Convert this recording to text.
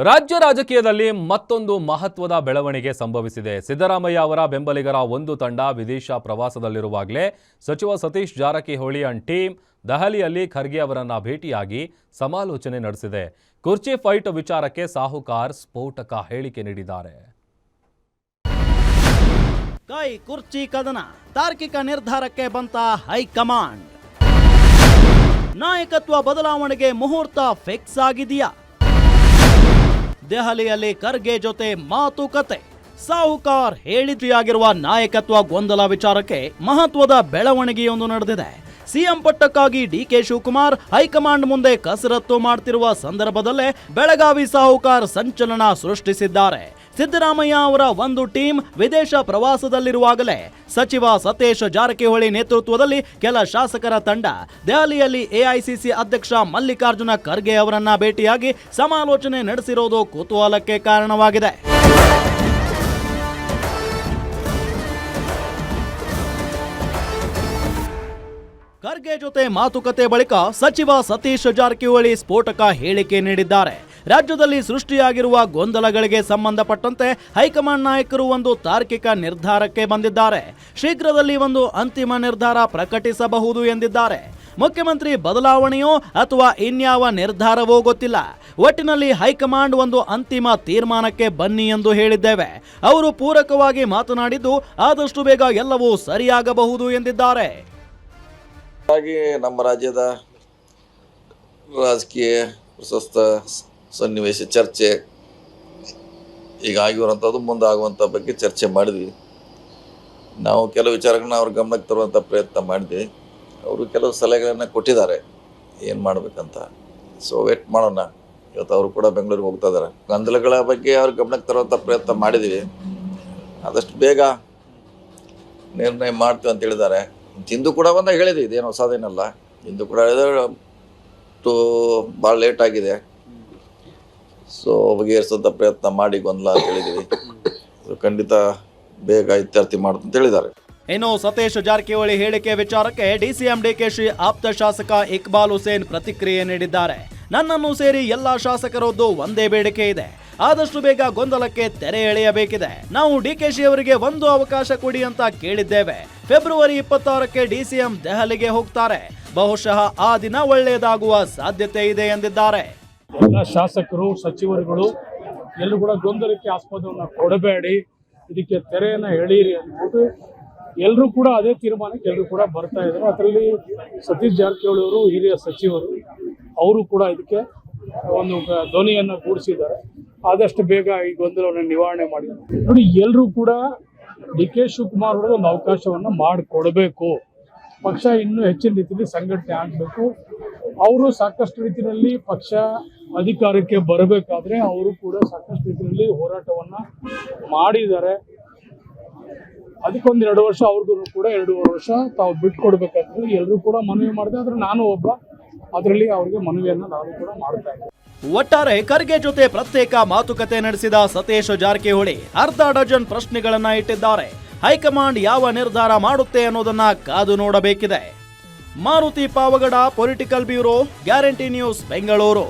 ರಾಜ್ಯ ರಾಜಕೀಯದಲ್ಲಿ ಮತ್ತೊಂದು ಮಹತ್ವದ ಬೆಳವಣಿಗೆ ಸಂಭವಿಸಿದೆ. ಸಿದ್ದರಾಮಯ್ಯ ಅವರ ಬೆಂಬಲಿಗರ ಒಂದು ತಂಡ ವಿದೇಶ ಪ್ರವಾಸದಲ್ಲಿರುವಾಗಲೇ ಸಚಿವ ಸತೀಶ್ ಜಾರಕಿಹೊಳಿ ಅಂಡ್ ಟೀಮ್ ದೆಹಲಿಯಲ್ಲಿ ಖರ್ಗೆ ಅವರನ್ನ ಭೇಟಿಯಾಗಿ ಸಮಾಲೋಚನೆ ನಡೆಸಿದೆ. ಕುರ್ಚಿ ಫೈಟ್ ವಿಚಾರಕ್ಕೆ ಸಾಹುಕಾರ್ ಸ್ಫೋಟಕ ಹೇಳಿಕೆ ನೀಡಿದ್ದಾರೆ. ಕೈ ಕುರ್ಚಿ ಕದನ ತಾರ್ಕಿಕ ನಿರ್ಧಾರಕ್ಕೆ ಬಂತ ಹೈಕಮಾಂಡ್. ನಾಯಕತ್ವ ಬದಲಾವಣೆಗೆ ಮುಹೂರ್ತ ಫಿಕ್ಸ್ ಆಗಿದೆಯಾ? ದೆಹಲಿಯಲ್ಲಿ ಖರ್ಗೆ ಜೊತೆ ಮಾತುಕತೆ. ಸಾಹುಕಾರ್ ಹೇಳಿಕೆಯಾಗಿರುವ ನಾಯಕತ್ವ ಗೊಂದಲ ವಿಚಾರಕ್ಕೆ ಮಹತ್ವದ ಬೆಳವಣಿಗೆಯೊಂದು ನಡೆದಿದೆ. ಸಿಎಂ ಪಟ್ಟಕ್ಕಾಗಿ ಡಿಕೆ ಶಿವಕುಮಾರ್ ಹೈಕಮಾಂಡ್ ಮುಂದೆ ಕಸರತ್ತು ಮಾಡ್ತಿರುವ ಸಂದರ್ಭದಲ್ಲೇ ಬೆಳಗಾವಿ ಸಾಹುಕಾರ್ ಸಂಚಲನ ಸೃಷ್ಟಿಸಿದ್ದಾರೆ. ಸಿದ್ದರಾಮಯ್ಯ ಅವರ ಒಂದು ಟೀಮ್ ವಿದೇಶ ಪ್ರವಾಸದಲ್ಲಿರುವಾಗಲೇ ಸಚಿವ ಸತೀಶ್ ಜಾರಕಿಹೊಳಿ ನೇತೃತ್ವದಲ್ಲಿ ಕೆಲ ಶಾಸಕರ ತಂಡ ದೆಹಲಿಯಲ್ಲಿ ಎಐಸಿಸಿ ಅಧ್ಯಕ್ಷ ಮಲ್ಲಿಕಾರ್ಜುನ ಖರ್ಗೆ ಅವರನ್ನ ಭೇಟಿಯಾಗಿ ಸಮಾಲೋಚನೆ ನಡೆಸಿರೋದು ಕುತೂಹಲಕ್ಕೆ ಕಾರಣವಾಗಿದೆ. ಖರ್ಗೆ ಜೊತೆ ಮಾತುಕತೆ ಬಳಿಕ ಸಚಿವ ಸತೀಶ್ ಜಾರಕಿಹೊಳಿ ಸ್ಫೋಟಕ ಹೇಳಿಕೆ ನೀಡಿದ್ದಾರೆ. ರಾಜ್ಯದಲ್ಲಿ ಸೃಷ್ಟಿಯಾಗಿರುವ ಗೊಂದಲಗಳಿಗೆ ಸಂಬಂಧಪಟ್ಟಂತೆ ಹೈಕಮಾಂಡ್ ನಾಯಕರು ಒಂದು ತಾರ್ಕಿಕ ನಿರ್ಧಾರಕ್ಕೆ ಬಂದಿದ್ದಾರೆ. ಶೀಘ್ರದಲ್ಲಿ ಒಂದು ಅಂತಿಮ ನಿರ್ಧಾರ ಪ್ರಕಟಿಸಬಹುದು ಎಂದಿದ್ದಾರೆ. ಮುಖ್ಯಮಂತ್ರಿ ಬದಲಾವಣೆಯೋ ಅಥವಾ ಇನ್ಯಾವ ನಿರ್ಧಾರವೋ ಗೊತ್ತಿಲ್ಲ. ಒಟ್ಟಿನಲ್ಲಿ ಹೈಕಮಾಂಡ್ ಒಂದು ಅಂತಿಮ ತೀರ್ಮಾನಕ್ಕೆ ಬನ್ನಿ ಎಂದು ಹೇಳಿದ್ದೇವೆ. ಅವರು ಪೂರಕವಾಗಿ ಮಾತನಾಡಿದ್ದು ಆದಷ್ಟು ಬೇಗ ಎಲ್ಲವೂ ಸರಿಯಾಗಬಹುದು ಎಂದಿದ್ದಾರೆ. ನಮ್ಮ ರಾಜ್ಯದ ರಾಜಕೀಯ ಪ್ರಶಸ್ತ ಸನ್ನಿವೇಶ ಚರ್ಚೆ ಈಗ ಆಗಿರುವಂಥದ್ದು ಮುಂದಾಗುವಂಥ ಬಗ್ಗೆ ಚರ್ಚೆ ಮಾಡಿದ್ವಿ. ನಾವು ಕೆಲವು ವಿಚಾರಗಳನ್ನ ಅವ್ರ ಗಮನಕ್ಕೆ ತರುವಂಥ ಪ್ರಯತ್ನ ಮಾಡಿದ್ವಿ. ಅವರು ಕೆಲವು ಸಲಹೆಗಳನ್ನು ಕೊಟ್ಟಿದ್ದಾರೆ ಏನು ಮಾಡಬೇಕಂತ. ಸೊ ವೇಟ್ ಮಾಡೋಣ. ಇವತ್ತು ಅವರು ಕೂಡ ಬೆಂಗಳೂರಿಗೆ ಹೋಗ್ತಾ ಇದ್ದಾರೆ. ಗೊಂದಲಗಳ ಬಗ್ಗೆ ಅವ್ರ ಗಮನಕ್ಕೆ ತರುವಂಥ ಪ್ರಯತ್ನ ಮಾಡಿದ್ವಿ. ಆದಷ್ಟು ಬೇಗ ನಿರ್ಣಯ ಮಾಡ್ತೀವಿ ಅಂತ ಹೇಳಿದ್ದಾರೆ. ಹಿಂದೂ ಕೂಡ ಬಂದಾಗ ಹೇಳಿದ್ವಿ, ಇದೇನು ಹೊಸದೇನಲ್ಲ. ಹಿಂದೂ ಕೂಡ ಹೇಳಿದ್ರೆ ಭಾಳ ಲೇಟ್ ಆಗಿದೆ. ಸೊ ಬಗೆಹರಿಸೋಂಥ ಪ್ರಯತ್ನ ಮಾಡಿ ಗೊಂದಲ ಅಂತ ಹೇಳಿದ್ವಿ. ಖಂಡಿತ ಬೇಗ ಇತ್ಯರ್ಥ ಮಾಡುತ್ತೆ ಅಂತ ಹೇಳಿದ್ದಾರೆ. ಇನ್ನು ಸತೀಶ್ ಜಾರಕಿಹೊಳಿ ಹೇಳಿಕೆ ವಿಚಾರಕ್ಕೆ ಡಿಸಿಎಂ ಡಿಕೆಶಿ ಆಪ್ತ ಶಾಸಕ ಇಕ್ಬಾಲ್ ಹುಸೇನ್ ಪ್ರತಿಕ್ರಿಯೆ ನೀಡಿದ್ದಾರೆ. ನನ್ನನ್ನು ಸೇರಿ ಎಲ್ಲಾ ಶಾಸಕರದ್ದು ಒಂದೇ ಬೇಡಿಕೆ ಇದೆ. ಆದಷ್ಟು ಬೇಗ ಗೊಂದಲಕ್ಕೆ ತೆರೆ ಎಳೆಯಬೇಕಿದೆ. ನಾವು ಡಿಕೆಶಿ ಅವರಿಗೆ ಒಂದು ಅವಕಾಶ ಕೊಡಿ ಅಂತ ಕೇಳಿದ್ದೇವೆ. ಫೆಬ್ರವರಿ 26ಕ್ಕೆ ಡಿಸಿಎಂ ದೆಹಲಿಗೆ ಹೋಗ್ತಾರೆ. ಬಹುಶಃ ಆ ದಿನ ಒಳ್ಳೆಯದಾಗುವ ಸಾಧ್ಯತೆ ಇದೆ ಎಂದಿದ್ದಾರೆ. ಎಲ್ಲ ಶಾಸಕರು ಸಚಿವರುಗಳು ಎಲ್ಲರೂ ಕೂಡ ಗೊಂದಲಕ್ಕೆ ಆಸ್ಪದವನ್ನು ಕೊಡಬೇಡಿ, ಇದಕ್ಕೆ ತೆರೆಯನ್ನು ಎಳೀರಿ ಅಂದ್ಬಿಟ್ಟು ಎಲ್ಲರೂ ಕೂಡ ಅದೇ ತೀರ್ಮಾನಕ್ಕೆ ಎಲ್ಲರೂ ಕೂಡ ಬರ್ತಾ ಇದ್ದಾರೆ. ಅದರಲ್ಲಿ ಸತೀಶ್ ಜಾರಕಿಹೊಳಿ ಅವರು ಹಿರಿಯ ಸಚಿವರು, ಅವರು ಕೂಡ ಇದಕ್ಕೆ ಒಂದು ಧ್ವನಿಯನ್ನು ಕೂಡಿಸಿದ್ದಾರೆ. ಆದಷ್ಟು ಬೇಗ ಈ ಗೊಂದಲವನ್ನು ನಿವಾರಣೆ ಮಾಡಿ ನೋಡಿ. ಎಲ್ಲರೂ ಕೂಡ ಡಿ ಕೆ ಶಿವಕುಮಾರ್ ಅವರಿಗೆ ಒಂದು ಅವಕಾಶವನ್ನು ಮಾಡಿಕೊಡಬೇಕು. ಪಕ್ಷ ಇನ್ನೂ ಹೆಚ್ಚಿನ ರೀತಿಯಲ್ಲಿ ಸಂಘಟನೆ ಆಗಬೇಕು. ಅವರು ಸಾಕಷ್ಟು ರೀತಿಯಲ್ಲಿ ಪಕ್ಷ ಅಧಿಕಾರಕ್ಕೆ ಬರಬೇಕಾದ್ರೆ ಅವರು ಕೂಡ ಸಾಕಷ್ಟು ರೀತಿಯಲ್ಲಿ ಹೋರಾಟವನ್ನು ಮಾಡಿದ್ದಾರೆ. ಅದಕ್ಕೊಂದು 2 ವರ್ಷ ಅವ್ರಿಗೂ ಕೂಡ 2.5 ವರ್ಷ ತಾವು ಬಿಟ್ಕೊಡ್ಬೇಕಂತ ಎಲ್ಲರೂ ಕೂಡ ಮನವಿ ಮಾಡಿದೆ. ಆದ್ರೆ ನಾನು ಒಬ್ಬ ಅದರಲ್ಲಿ ಅವರಿಗೆ ಮನವಿಯನ್ನು ನಾನು ಕೂಡ ಮಾಡ್ತಾ ಇದ್ದೆ. ಒಟ್ಟಾರೆ ಖರ್ಗೆ ಜೊತೆ ಪ್ರತ್ಯೇಕ ಮಾತುಕತೆ ನಡೆಸಿದ ಸತೀಶ್ ಜಾರಕಿಹೊಳಿ ಅರ್ಧ ಡಜನ್ ಪ್ರಶ್ನೆಗಳನ್ನ ಇಟ್ಟಿದ್ದಾರೆ. ಹೈಕಮಾಂಡ್ ಯಾವ ನಿರ್ಧಾರ ಮಾಡುತ್ತೆ ಅನ್ನೋದನ್ನ ಕಾದು ನೋಡಬೇಕಿದೆ. Maruti Pavagada, political bureau, Guarantee News, Bengaluru.